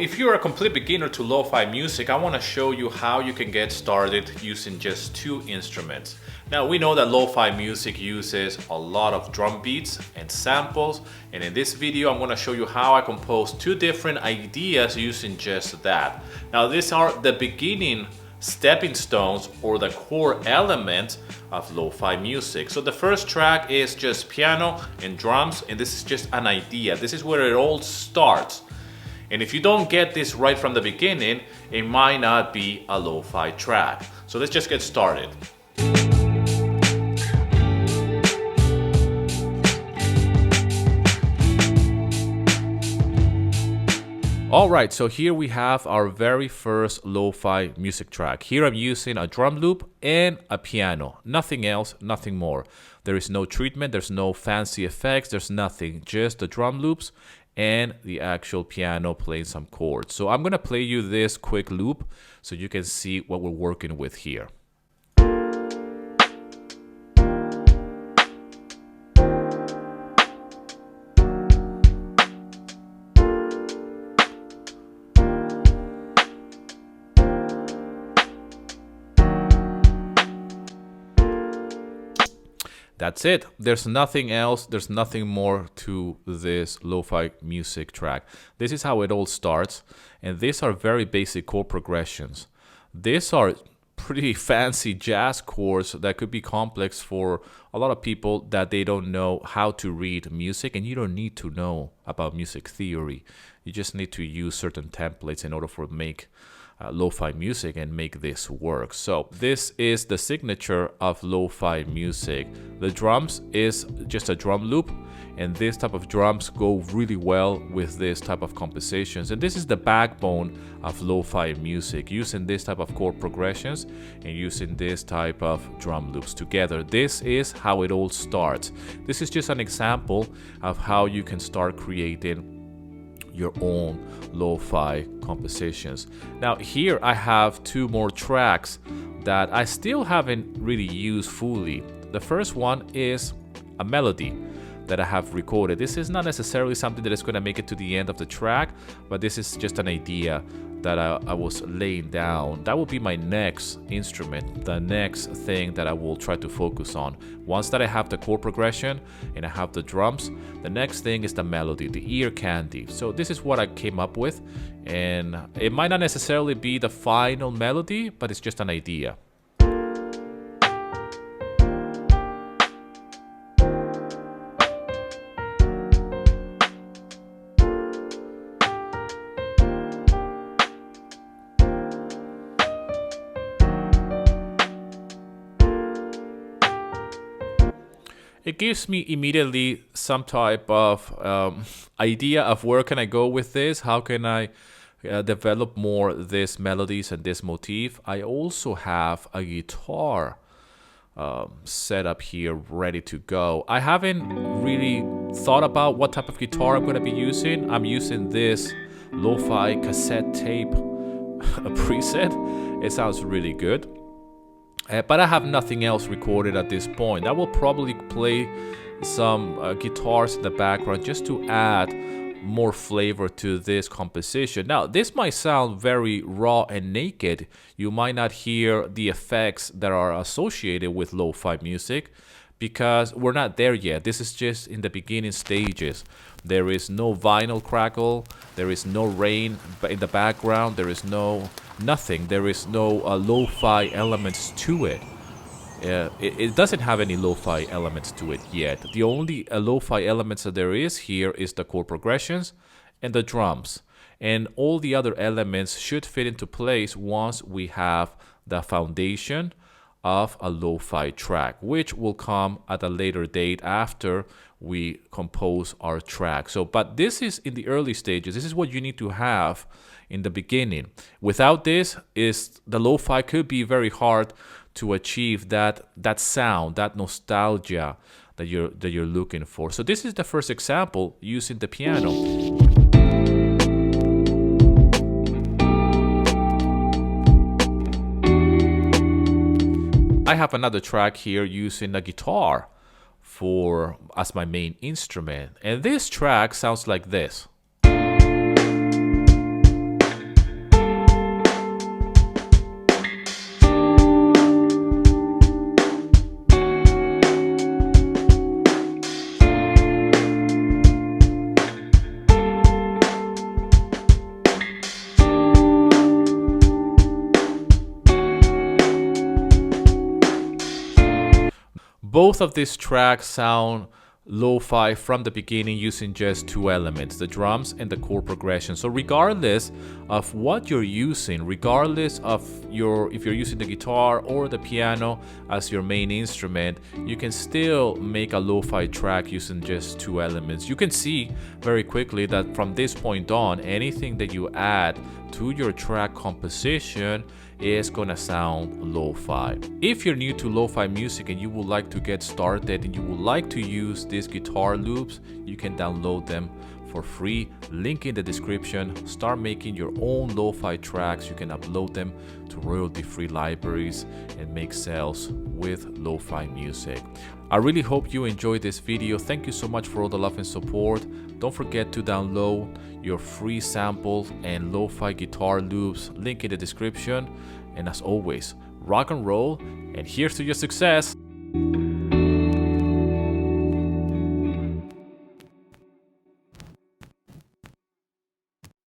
If you're a complete beginner to lo-fi music, I want to show you how you can get started using just two instruments. Now we know that lo-fi music uses a lot of drum beats and samples, and in this video I'm going to show you how I compose two different ideas using just that. Now these are the beginning stepping stones or the core elements of lo-fi music. So the first track is just piano and drums, and this is just an idea. This is where it all starts. And if you don't get this right from the beginning, it might not be a lo-fi track. So let's just get started. Alright, so here we have our very first lo-fi music track. Here I'm using a drum loop and a piano. Nothing else, nothing more. There is no treatment, there's no fancy effects, there's nothing. Just the drum loops and the actual piano playing some chords. So I'm going to play you this quick loop so you can see what we're working with here. That's it. There's nothing else. There's nothing more to this lo-fi music track. This is how it all starts. And these are very basic chord progressions. These are pretty fancy jazz chords that could be complex for a lot of people that they don't know how to read music. And you don't need to know about music theory. You just need to use certain templates in order for make lo-fi music and make this work. So this is the signature of lo-fi music. The drums is just a drum loop, and this type of drums go really well with this type of compositions. And this is the backbone of lo-fi music, using this type of chord progressions and using this type of drum loops together. This is how it all starts. This is just an example of how you can start creating your own lo-fi compositions. Now here I have two more tracks that I still haven't really used fully. The first one is a melody that I have recorded. This is not necessarily something that is going to make it to the end of the track, but this is just an idea that I was laying down. That will be my next instrument, the next thing that I will try to focus on. Once that I have the chord progression and I have the drums, the next thing is the melody, the ear candy. So this is what I came up with, and it might not necessarily be the final melody, but it's just an idea. It gives me immediately some type of idea of where can I go with this, how can I develop more these melodies and this motif. I also have a guitar set up here ready to go. I haven't really thought about what type of guitar I'm going to be using. I'm using this lo-fi cassette tape preset. It sounds really good. But I have nothing else recorded at this point. I will probably play some guitars in the background just to add more flavor to this composition. Now, this might sound very raw and naked. You might not hear the effects that are associated with lo-fi music because we're not there yet. This is just in the beginning stages. There is no vinyl crackle. There is no rain in the background. There is nothing. There is no lo-fi elements to it. It doesn't have any lo-fi elements to it yet. The only lo-fi elements that there is here is the chord progressions and the drums. And all the other elements should fit into place once we have the foundation of a lo-fi track, which will come at a later date after we compose our track. But this is in the early stages. This is what you need to have in the beginning. Without this, the lo-fi could be very hard to achieve that sound, that nostalgia that you're looking for. So this is the first example using the piano. I have another track here using a guitar as my main instrument, and this track sounds like this. Both of these tracks sound lo-fi from the beginning using just two elements, the drums and the chord progression. So regardless of what you're using, regardless of if you're using the guitar or the piano as your main instrument, you can still make a lo-fi track using just two elements. You can see very quickly that from this point on, anything that you add to your track composition is gonna sound lo-fi. If you're new to lo-fi music and you would like to get started and you would like to use these guitar loops, you can download them for free. Link in the description. Start making your own lo-fi tracks. You can upload them to royalty-free libraries and make sales with lo-fi music. I really hope you enjoyed this video. Thank you so much for all the love and support. Don't forget to download your free samples and lo-fi guitar loops. Link in the description. And as always, rock and roll, and here's to your success.